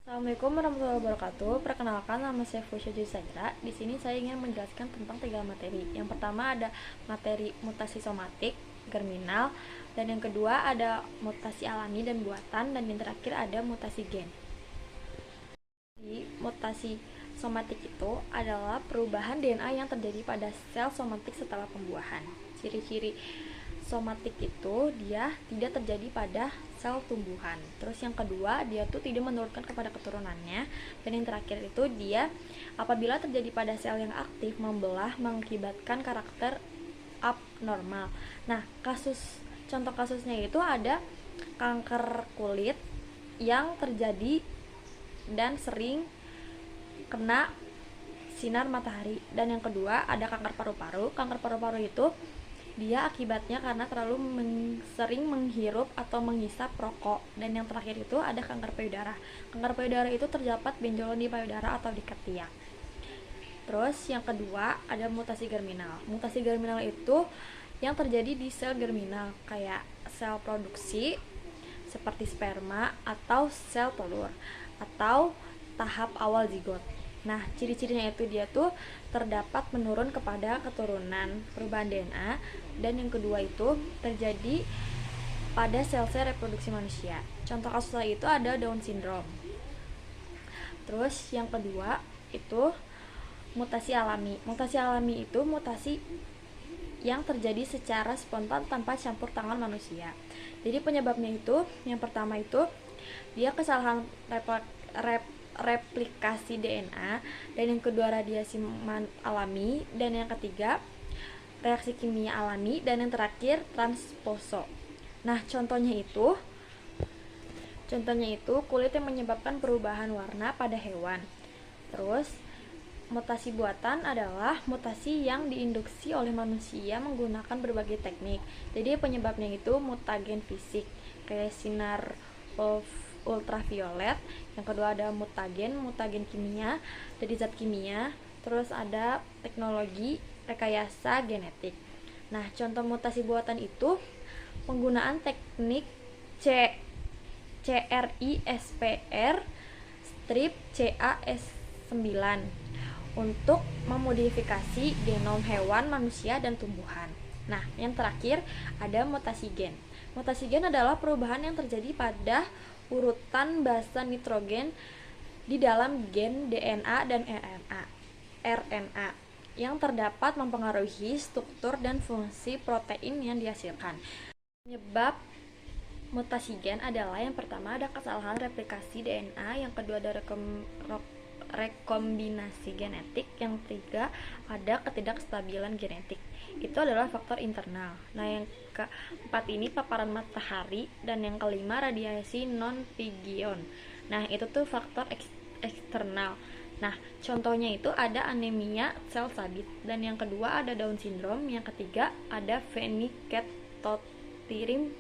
Assalamualaikum warahmatullahi wabarakatuh. Perkenalkan, nama saya Fusya Jusaira. Di sini saya ingin menjelaskan tentang tiga materi. Yang pertama ada materi mutasi somatik, germinal, dan yang kedua ada mutasi alami dan buatan, dan yang terakhir ada mutasi gen. Jadi, mutasi somatik itu adalah perubahan DNA yang terjadi pada sel somatik setelah pembuahan. Ciri-ciri somatik itu dia tidak terjadi pada sel tumbuhan. Terus yang kedua, dia tuh tidak menurunkan kepada keturunannya. Dan yang terakhir itu dia apabila terjadi pada sel yang aktif membelah mengakibatkan karakter abnormal. Nah, contoh kasusnya itu ada kanker kulit yang terjadi dan sering kena sinar matahari. Dan yang kedua ada kanker paru-paru. Kanker paru-paru itu dia akibatnya karena terlalu sering menghirup atau menghisap rokok. Dan yang terakhir itu ada kanker payudara. Kanker payudara itu terdapat benjolan di payudara atau di ketiak. Terus yang kedua ada mutasi germinal. Mutasi germinal itu yang terjadi di sel germinal, kayak sel produksi seperti sperma atau sel telur atau tahap awal zigot. Nah, ciri-cirinya itu dia tuh terdapat menurun kepada keturunan, perubahan DNA, dan yang kedua itu terjadi pada sel-sel reproduksi manusia. Contoh kasus lain itu ada Down syndrome. Terus yang kedua itu mutasi alami. Mutasi alami itu mutasi yang terjadi secara spontan tanpa campur tangan manusia. Jadi penyebabnya itu yang pertama itu dia kesalahan replikasi DNA, dan yang kedua radiasi alami, dan yang ketiga reaksi kimia alami, dan yang terakhir transposo. Nah, contohnya itu kulit yang menyebabkan perubahan warna pada hewan. Terus mutasi buatan adalah mutasi yang diinduksi oleh manusia menggunakan berbagai teknik. Jadi penyebabnya itu mutagen fisik kayak sinar ultraviolet. Yang kedua ada mutagen kimia dari zat kimia. Terus ada teknologi rekayasa genetik. Nah, contoh mutasi buatan itu penggunaan teknik CRISPR strip Cas9 untuk memodifikasi genom hewan, manusia, dan tumbuhan. Nah, yang terakhir ada mutasi gen. Mutasi gen adalah perubahan yang terjadi pada urutan basa nitrogen di dalam gen DNA dan RNA yang terdapat mempengaruhi struktur dan fungsi protein yang dihasilkan. Penyebab mutasi gen adalah yang pertama ada kesalahan replikasi DNA, yang kedua ada rekombinasi genetik, yang ketiga ada ketidakstabilan genetik. Itu adalah faktor internal. Nah, yang keempat ini paparan matahari, dan yang kelima radiasi non-pigion. Nah, itu tuh faktor eksternal. Nah, contohnya itu ada anemia sel sabit, dan yang kedua ada Down syndrome, yang ketiga ada phenylketonuria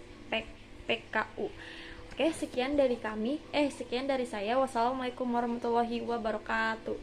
PKU. Oke, sekian dari saya. Wassalamualaikum warahmatullahi wabarakatuh.